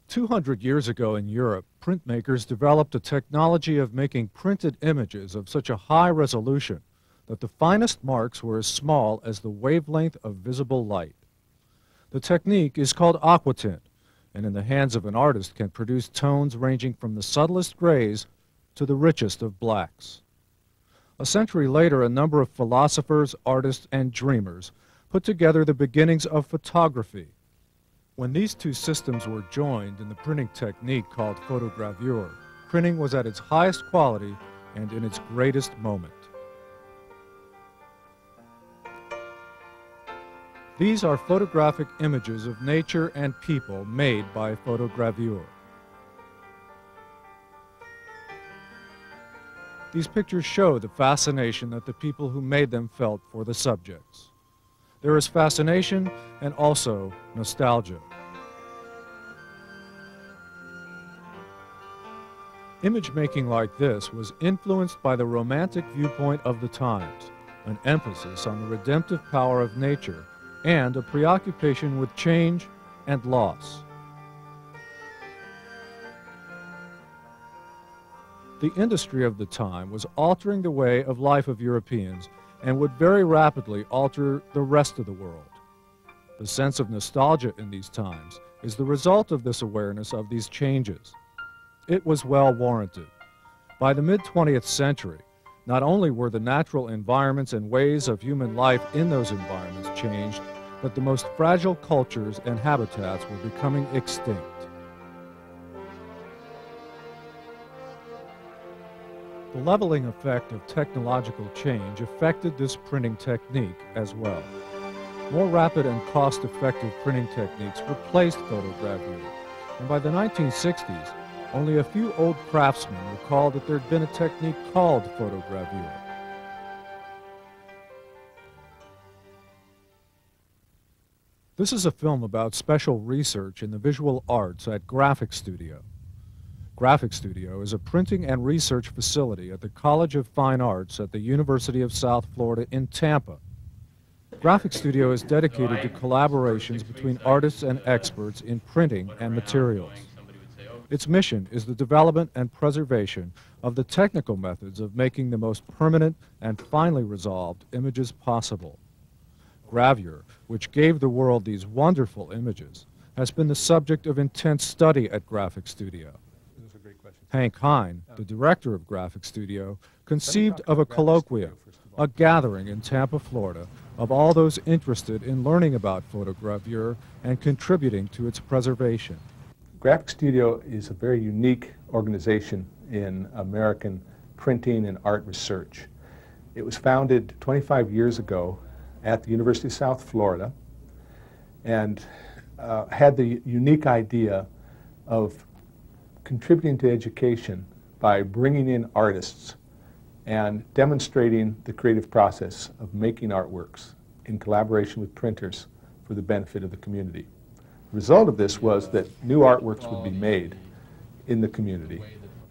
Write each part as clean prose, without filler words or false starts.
200 years ago in Europe, printmakers developed a technology of making printed images of such a high resolution that the finest marks were as small as the wavelength of visible light. The technique is called aquatint, and in the hands of an artist can produce tones ranging from the subtlest grays to the richest of blacks. A century later, a number of philosophers, artists, and dreamers put together the beginnings of photography. When these two systems were joined in the printing technique called photogravure, printing was at its highest quality and in its greatest moment. These are photographic images of nature and people made by photogravure. These pictures show the fascination that the people who made them felt for the subjects. There is fascination and also nostalgia. Image making like this was influenced by the romantic viewpoint of the times, an emphasis on the redemptive power of nature and a preoccupation with change and loss. The industry of the time was altering the way of life of Europeans and would very rapidly alter the rest of the world. The sense of nostalgia in these times is the result of this awareness of these changes. It was well warranted. By the mid-20th century, not only were the natural environments and ways of human life in those environments changed, but the most fragile cultures and habitats were becoming extinct. The leveling effect of technological change affected this printing technique as well. More rapid and cost-effective printing techniques replaced photogravure, and by the 1960s, only a few old craftsmen recalled that there had been a technique called photogravure. This is a film about special research in the visual arts at Graphicstudio. Graphicstudio is a printing and research facility at the College of Fine Arts at the University of South Florida in Tampa. Graphicstudio is dedicated to collaborations between artists and experts in printing and materials. Its mission is the development and preservation of the technical methods of making the most permanent and finely resolved images possible. Gravure, which gave the world these wonderful images, has been the subject of intense study at Graphicstudio. Hank Hine, the director of Graphicstudio, conceived of a colloquium, a gathering in Tampa, Florida, of all those interested in learning about photogravure and contributing to its preservation. Graphicstudio is a very unique organization in American printing and art research. It was founded 25 years ago at the University of South Florida and had the unique idea of contributing to education by bringing in artists and demonstrating the creative process of making artworks in collaboration with printers for the benefit of the community. The result of this was that new artworks would be made in the community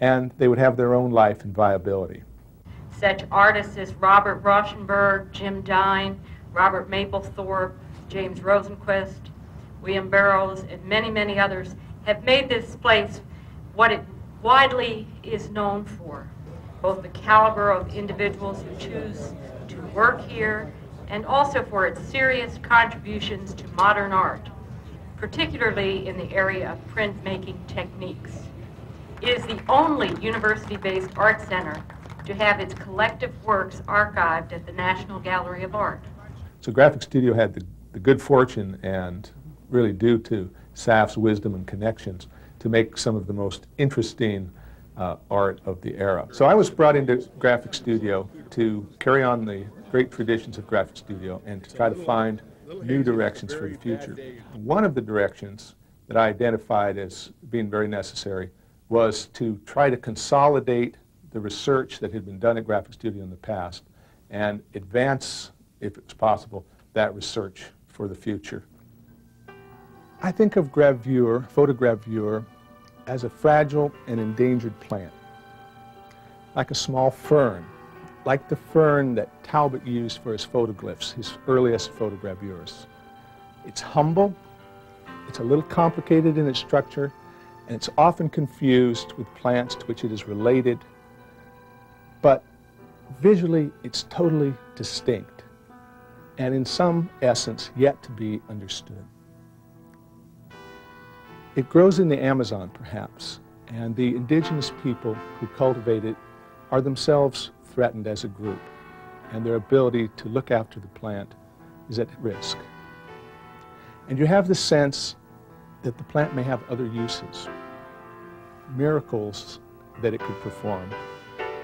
and they would have their own life and viability. Such artists as Robert Rauschenberg, Jim Dine, Robert Mapplethorpe, James Rosenquist, William Burroughs, and many, many others have made this place what it widely is known for, both the caliber of individuals who choose to work here and also for its serious contributions to modern art, particularly in the area of printmaking techniques. It is the only university-based art center to have its collective works archived at the National Gallery of Art. So Graphicstudio had the good fortune, and really due to SAF's wisdom and connections, to make some of the most interesting art of the era. So I was brought into Graphicstudio to carry on the great traditions of Graphicstudio and to try to find new directions for the future. One of the directions that I identified as being very necessary was to try to consolidate the research that had been done at Graphicstudio in the past and advance, if it's possible, that research for the future. I think of gravure, photogravure, as a fragile and endangered plant, like a small fern, like the fern that Talbot used for his photoglyphs, his earliest photogravures. It's humble, it's a little complicated in its structure, and it's often confused with plants to which it is related, but visually it's totally distinct and in some essence yet to be understood. It grows in the Amazon, perhaps, and the indigenous people who cultivate it are themselves threatened as a group, and their ability to look after the plant is at risk. And you have the sense that the plant may have other uses, miracles that it could perform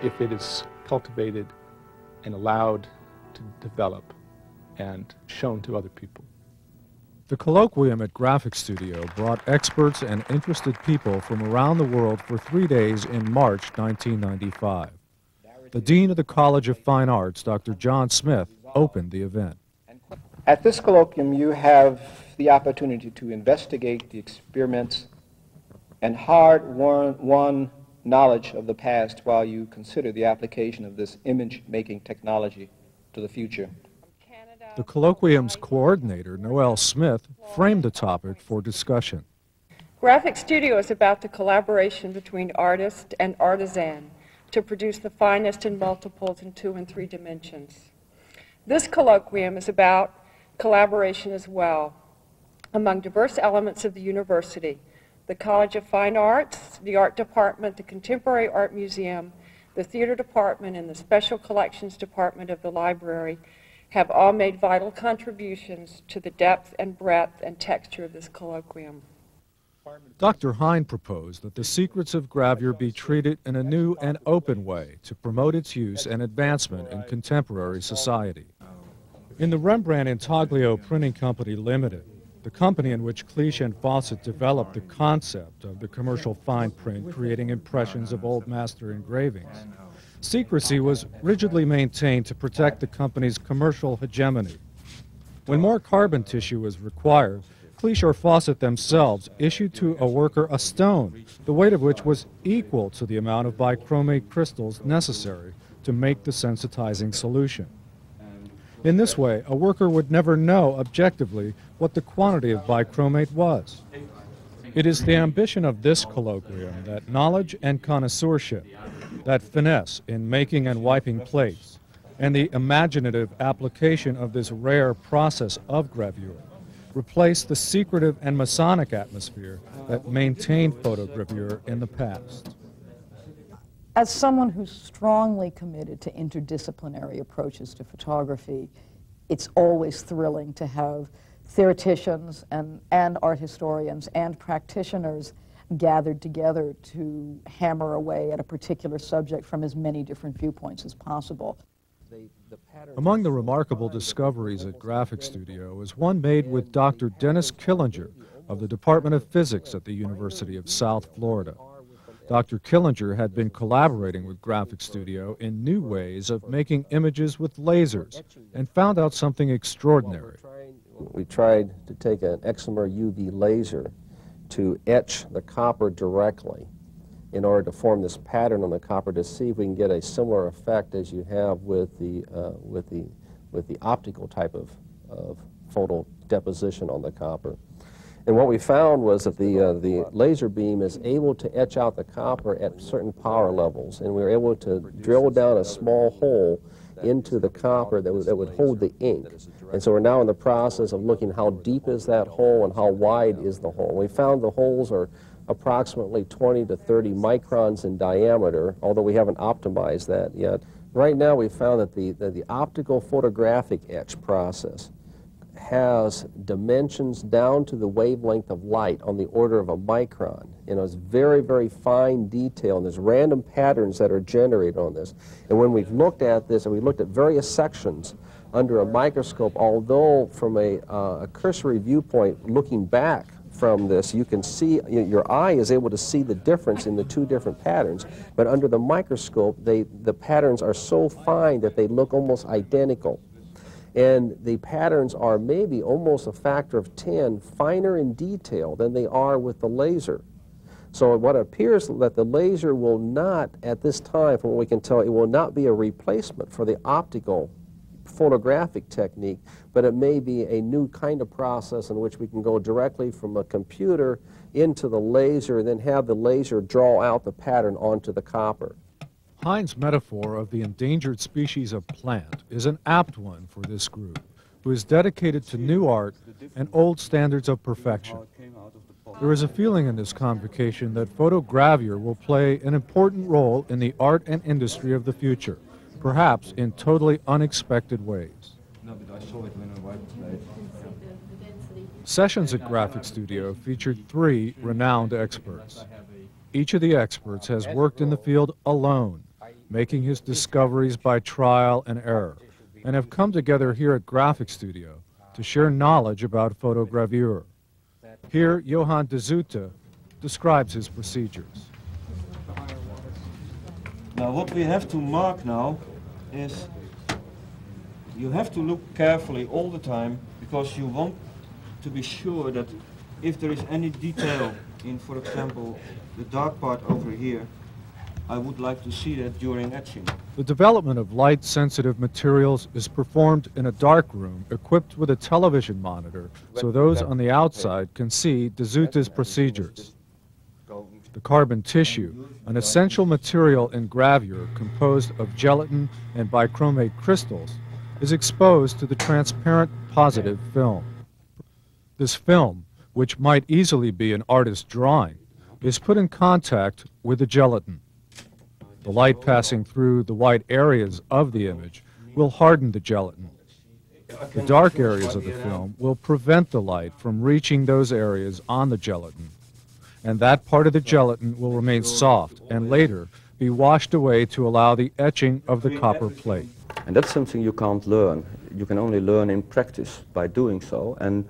if it is cultivated and allowed to develop and shown to other people. The Colloquium at Graphicstudio brought experts and interested people from around the world for 3 days in March 1995. The Dean of the College of Fine Arts, Dr. John Smith, opened the event. At this colloquium, you have the opportunity to investigate the experiments and hard-won knowledge of the past while you consider the application of this image-making technology to the future. The Colloquium's coordinator, Noel Smith, framed the topic for discussion. Graphicstudio is about the collaboration between artist and artisan to produce the finest in multiples in 2 and 3 dimensions. This colloquium is about collaboration as well among diverse elements of the university. The College of Fine Arts, the Art Department, the Contemporary Art Museum, the Theater Department, and the Special Collections Department of the library have all made vital contributions to the depth and breadth and texture of this colloquium. Dr. Hine proposed that the secrets of gravure be treated in a new and open way to promote its use and advancement in contemporary society. In the Rembrandt Intaglio Printing Company Limited, the company in which Cliche and Fawcett developed the concept of the commercial fine print creating impressions of old master engravings, secrecy was rigidly maintained to protect the company's commercial hegemony. When more carbon tissue was required, Cliche or Fawcett themselves issued to a worker a stone, the weight of which was equal to the amount of bichromate crystals necessary to make the sensitizing solution. In this way, a worker would never know objectively what the quantity of bichromate was. It is the ambition of this colloquium that knowledge and connoisseurship, that finesse in making and wiping plates, and the imaginative application of this rare process of gravure replace the secretive and Masonic atmosphere that maintained photogravure in the past. As someone who's strongly committed to interdisciplinary approaches to photography, it's always thrilling to have theoreticians and art historians and practitioners gathered together to hammer away at a particular subject from as many different viewpoints as possible. Among the remarkable discoveries at Graphicstudio is one made with Dr. Dennis Killinger of the Department of Physics at the University of South Florida. Dr. Killinger had been collaborating with Graphicstudio in new ways of making images with lasers and found out something extraordinary. We tried to take an excimer UV laser to etch the copper directly in order to form this pattern on the copper to see if we can get a similar effect as you have with the optical type of photo deposition on the copper. And what we found was that the laser beam is able to etch out the copper at certain power levels, and we were able to drill down a small hole into the copper that would hold the ink. And so we're now in the process of looking how deep is that hole and how wide is the hole. We found the holes are approximately 20 to 30 microns in diameter, although we haven't optimized that yet. Right now we found that the optical photographic etch process has dimensions down to the wavelength of light on the order of a micron. You know, it's very, very fine detail, and there's random patterns that are generated on this. And when we've looked at this, and we looked at various sections under a microscope, although from a cursory viewpoint, looking back from this, you can see, your eye is able to see the difference in the two different patterns, but under the microscope, the patterns are so fine that they look almost identical. And the patterns are maybe almost a factor of 10 finer in detail than they are with the laser. So what appears that the laser will not, at this time, from what we can tell, it will not be a replacement for the optical photographic technique, but it may be a new kind of process in which we can go directly from a computer into the laser and then have the laser draw out the pattern onto the copper. Hein's metaphor of the endangered species of plant is an apt one for this group, who is dedicated to new art and old standards of perfection. There is a feeling in this convocation that photogravure will play an important role in the art and industry of the future, perhaps in totally unexpected ways. Sessions at Graphicstudio featured 3 renowned experts. Each of the experts has worked in the field alone, making his discoveries by trial and error, and have come together here at Graphicstudio to share knowledge about photogravure. Here, Johan de Zoete describes his procedures. Now, what we have to mark now is you have to look carefully all the time, because you want to be sure that if there is any detail in, for example, the dark part over here, I would like to see that during etching. The development of light-sensitive materials is performed in a dark room equipped with a television monitor so those on the outside can see de Zoete's procedures. The carbon tissue, an essential material in gravure composed of gelatin and bichromate crystals, is exposed to the transparent positive film. This film, which might easily be an artist's drawing, is put in contact with the gelatin. The light passing through the white areas of the image will harden the gelatin. The dark areas of the film will prevent the light from reaching those areas on the gelatin, and that part of the gelatin will remain soft and later be washed away to allow the etching of the copper plate. And that's something you can't learn. You can only learn in practice by doing so. And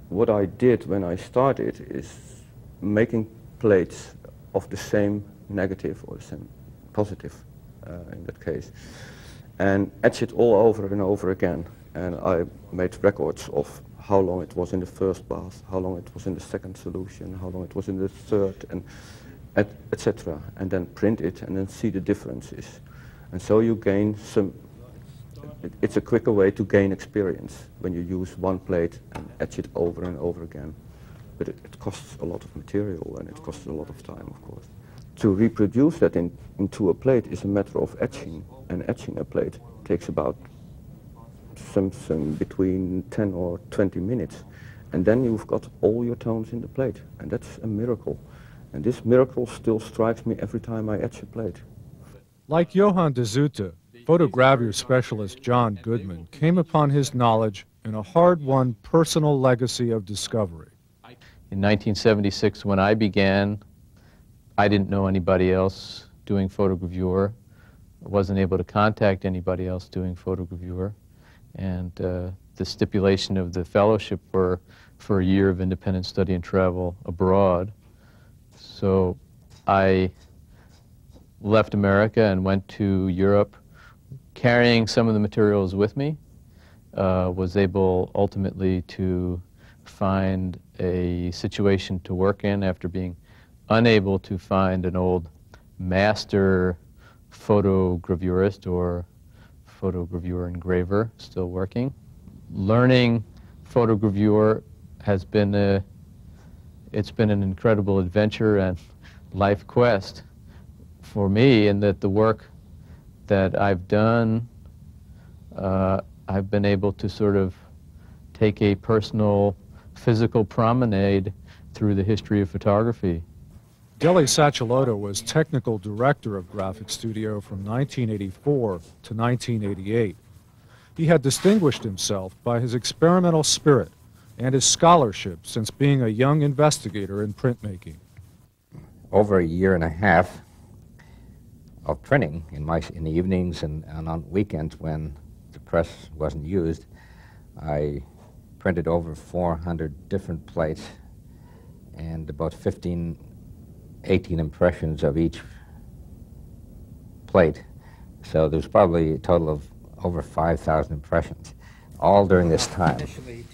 what I did when I started is making plates of the same negative or the same positive in that case, and etch it all over and over again. And I made records of how long it was in the first bath, how long it was in the second solution, how long it was in the third, and etc. And then print it and then see the differences. And so you gain some, it's a quicker way to gain experience when you use one plate and etch it over and over again. But it costs a lot of material and it costs a lot of time, of course. To reproduce that into a plate is a matter of etching, and etching a plate takes about something between 10 or 20 minutes. And then you've got all your tones in the plate, and that's a miracle. And this miracle still strikes me every time I etch a plate. Like Johan de Zoete, photogravure specialist John Goodman came upon his knowledge in a hard-won personal legacy of discovery. In 1976, when I began, I didn't know anybody else doing photogravure. I wasn't able to contact anybody else doing photogravure. And the stipulation of the fellowship were for a year of independent study and travel abroad. So I left America and went to Europe, carrying some of the materials with me. Was able ultimately to find a situation to work in after being unable to find an old master photogravurist or photogravure engraver still working. Learning photogravure has been it's been an incredible adventure and life quest for me, in that the work that I've done, I've been able to sort of take a personal physical promenade through the history of photography. Deli Sacilotto was technical director of Graphicstudio from 1984 to 1988. He had distinguished himself by his experimental spirit and his scholarship since being a young investigator in printmaking. Over a year and a half of printing in the evenings and on weekends when the press wasn't used, I printed over 400 different plates and about 18 impressions of each plate. So there's probably a total of over 5,000 impressions, all during this time.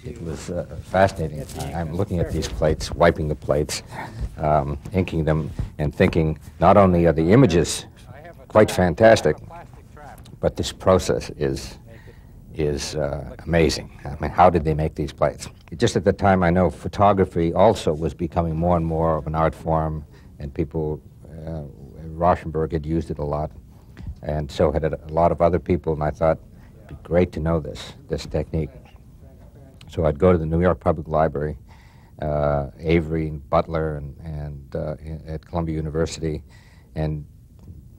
It was fascinating at the time. I'm looking at these plates, wiping the plates, inking them, and thinking not only are the images quite fantastic, but this process is amazing. I mean, how did they make these plates? Just at the time, I know photography also was becoming more and more of an art form, and people, Rauschenberg had used it a lot, and so had a lot of other people, and I thought it'd be great to know this technique. So I'd go to the New York Public Library, Avery and Butler, and at Columbia University, and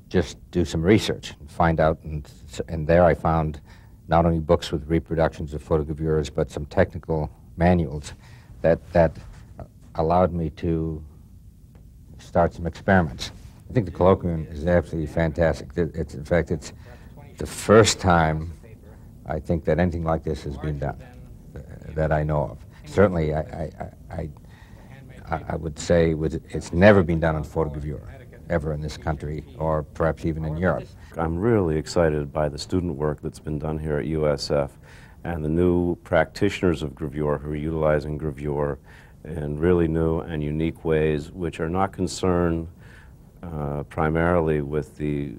just do some research and find out, and there I found not only books with reproductions of photogravures, but some technical manuals that allowed me to start some experiments. I think the Colloquium is absolutely fantastic. In fact, it's the first time I think that anything like this has been done that I know of. Certainly, I would say it's never been done on Photogravure, ever in this country, or perhaps even in Europe. I'm really excited by the student work that's been done here at USF and the new practitioners of gravure who are utilizing gravure in really new and unique ways, which are not concerned primarily with the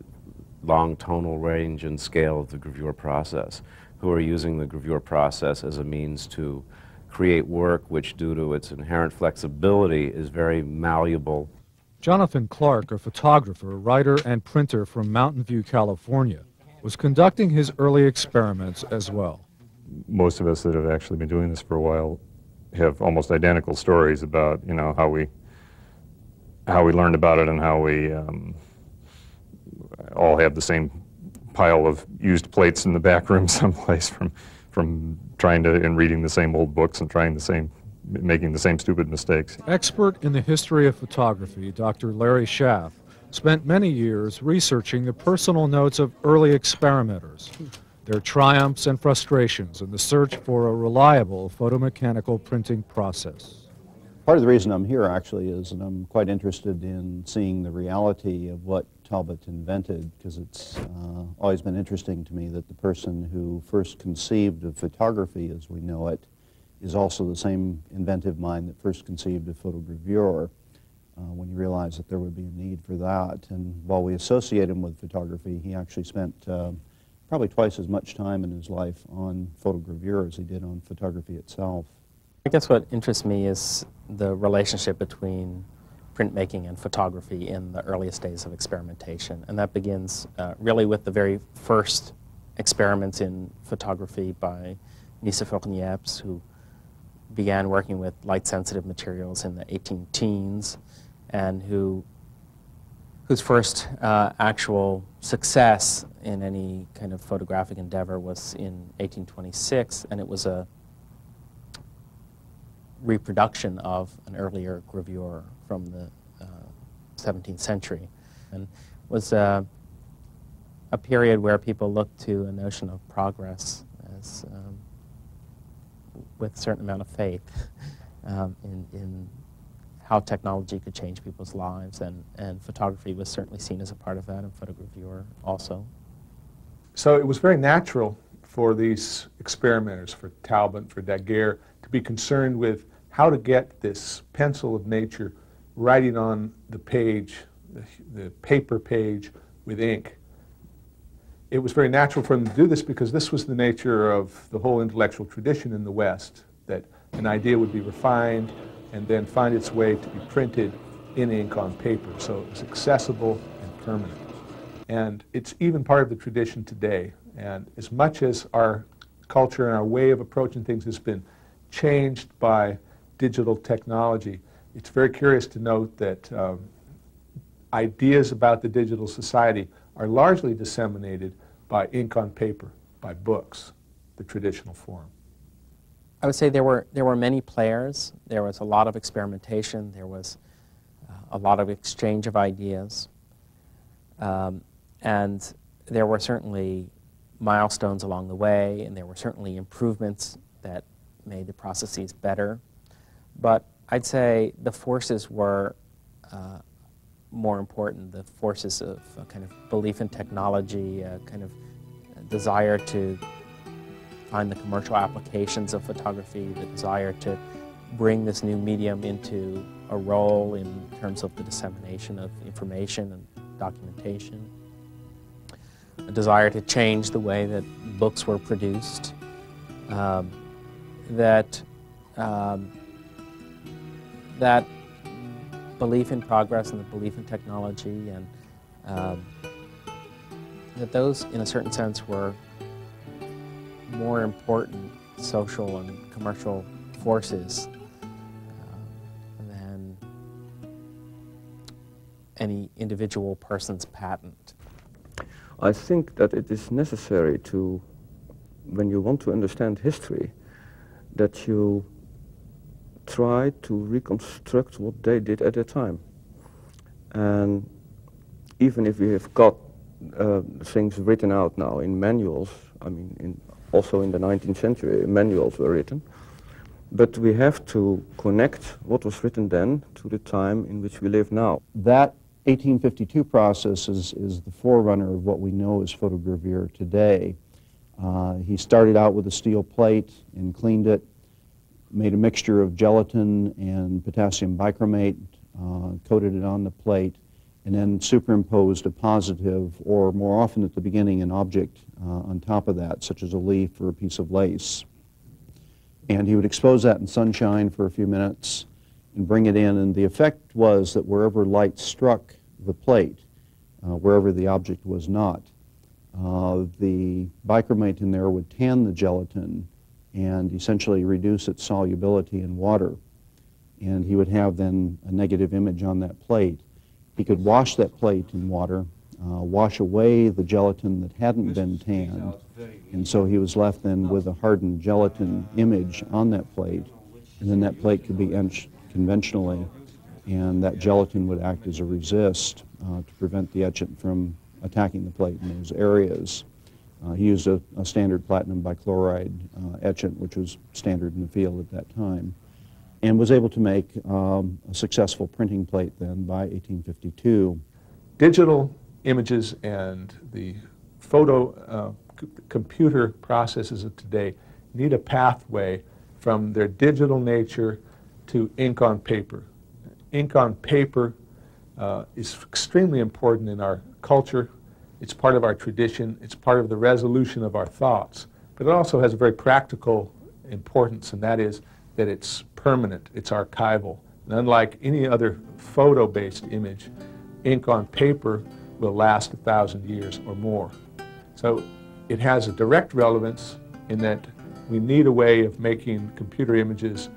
long tonal range and scale of the gravure process, who are using the gravure process as a means to create work which, due to its inherent flexibility, is very malleable. Jonathan Clark, a photographer, writer, and printer from Mountain View, California, was conducting his early experiments as well. Most of us that have actually been doing this for a while have almost identical stories about, you know, how we learned about it and how we all have the same pile of used plates in the back room someplace from trying to and reading the same old books and making the same stupid mistakes. Expert in the history of photography, Dr. Larry Schaff spent many years researching the personal notes of early experimenters, their triumphs and frustrations in the search for a reliable photomechanical printing process. Part of the reason I'm here actually is that I'm quite interested in seeing the reality of what Talbot invented, because it's always been interesting to me that the person who first conceived of photography as we know it is also the same inventive mind that first conceived of photogravure, when you realize that there would be a need for that. And while we associate him with photography, he actually spent probably twice as much time in his life on photogravure as he did on photography itself. I guess what interests me is the relationship between printmaking and photography in the earliest days of experimentation. And that begins really with the very first experiments in photography by Nicephore Niepce, who began working with light-sensitive materials in the 18-teens, and whose first actual success in any kind of photographic endeavor was in 1826, and it was a reproduction of an earlier gravure from the 17th century, and was a period where people looked to a notion of progress as with a certain amount of faith in how technology could change people's lives, and photography was certainly seen as a part of that, and photogravure also. So it was very natural for these experimenters, for Talbot, for Daguerre, to be concerned with how to get this pencil of nature writing on the page, the paper page with ink. It was very natural for them to do this because this was the nature of the whole intellectual tradition in the West, that an idea would be refined and then find its way to be printed in ink on paper. So it was accessible and permanent. And it's even part of the tradition today. And as much as our culture and our way of approaching things has been changed by digital technology, it's very curious to note that ideas about the digital society are largely disseminated by ink on paper, by books, the traditional form. I would say there were many players. There was a lot of experimentation. There was a lot of exchange of ideas. And there were certainly milestones along the way, and there were certainly improvements that made the processes better. But I'd say the forces were more important, the forces of a kind of belief in technology, a kind of desire to find the commercial applications of photography, the desire to bring this new medium into a role in terms of the dissemination of information and documentation. a desire to change the way that books were produced, that belief in progress and the belief in technology, and that those, in a certain sense, were more important social and commercial forces than any individual person's patent. I think that it is necessary to, when you want to understand history, that you try to reconstruct what they did at the time. And even if we have got things written out now in manuals, I mean, also in the 19th century, manuals were written, but we have to connect what was written then to the time in which we live now. That 1852 process is the forerunner of what we know as photogravure today. He started out with a steel plate and cleaned it, made a mixture of gelatin and potassium bichromate, coated it on the plate, and then superimposed a positive, or more often at the beginning, an object on top of that, such as a leaf or a piece of lace. And he would expose that in sunshine for a few minutes and bring it in, and the effect was that wherever light struck the plate, wherever the object was not, the bichromate in there would tan the gelatin and essentially reduce its solubility in water. And he would have then a negative image on that plate. He could wash that plate in water, wash away the gelatin that hadn't been tanned, and so he was left then with a hardened gelatin image on that plate, and then that plate could be etched conventionally, and that gelatin would act as a resist to prevent the etchant from attacking the plate in those areas. He used a standard platinum bichloride etchant, which was standard in the field at that time, and was able to make a successful printing plate then by 1852. Digital images and the computer processes of today need a pathway from their digital nature to ink on paper. Ink on paper is extremely important in our culture. It's part of our tradition. It's part of the resolution of our thoughts. But it also has a very practical importance, and that is that it's permanent, it's archival. And unlike any other photo-based image, ink on paper will last 1,000 years or more. So it has a direct relevance in that we need a way of making computer images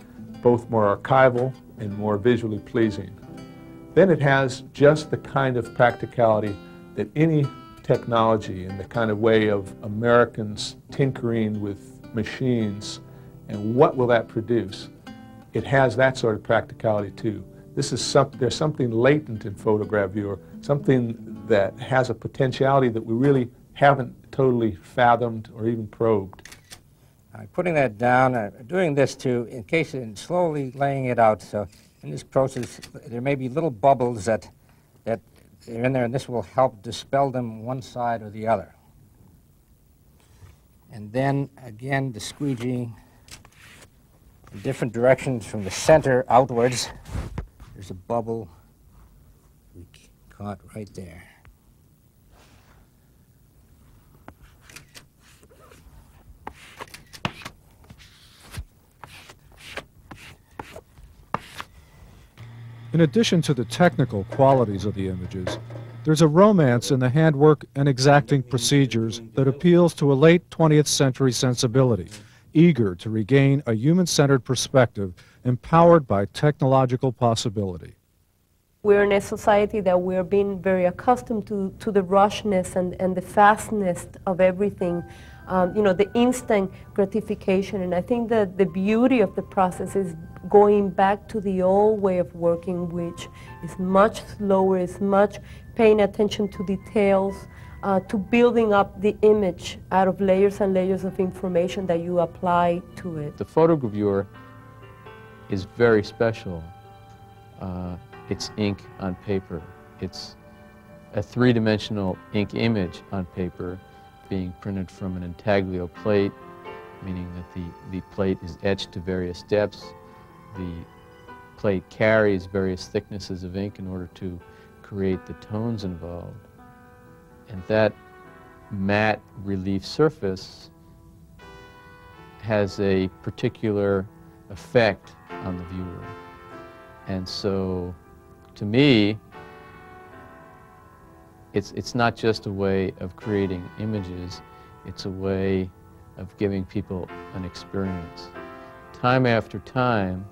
both more archival and more visually pleasing. Then it has just the kind of practicality that any technology and the kind of way of Americans tinkering with machines and what will that produce. It has that sort of practicality too. There's something latent in photogravure, something that has a potentiality that we really haven't totally fathomed or even probed. Putting that down, doing this to encase it and slowly laying it out. So in this process, there may be little bubbles that are in there, and this will help dispel them one side or the other. And then again, the squeegeeing in different directions from the center outwards. There's a bubble we caught right there. In addition to the technical qualities of the images, there's a romance in the handwork and exacting procedures that appeals to a late 20th century sensibility, eager to regain a human-centered perspective empowered by technological possibility. We're in a society that we're being very accustomed to the rushness and the fastness of everything, you know, the instant gratification. And I think that the beauty of the process is going back to the old way of working, which is much slower, is much paying attention to details, to building up the image out of layers and layers of information that you apply to it. The photogravure is very special. It's ink on paper. It's a three-dimensional ink image on paper being printed from an intaglio plate, meaning that the plate is etched to various depths. The plate carries various thicknesses of ink in order to create the tones involved. And that matte relief surface has a particular effect on the viewer. And so, to me, it's not just a way of creating images, it's a way of giving people an experience. Time after time,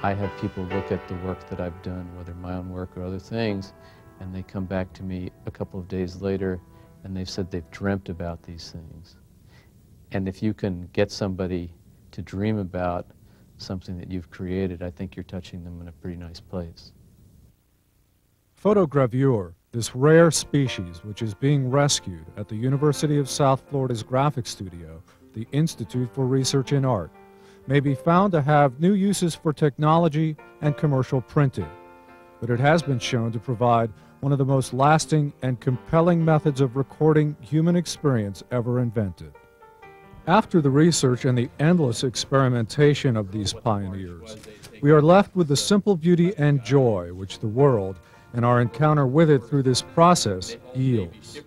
I have people look at the work that I've done, whether my own work or other things, and they come back to me a couple of days later and they've said they've dreamt about these things. And if you can get somebody to dream about something that you've created, I think you're touching them in a pretty nice place. Photogravure, this rare species which is being rescued at the University of South Florida's Graphicstudio, the Institute for Research in Art, may be found to have new uses for technology and commercial printing, but it has been shown to provide one of the most lasting and compelling methods of recording human experience ever invented. After the research and the endless experimentation of these pioneers, we are left with the simple beauty and joy which the world, and our encounter with it through this process, yields.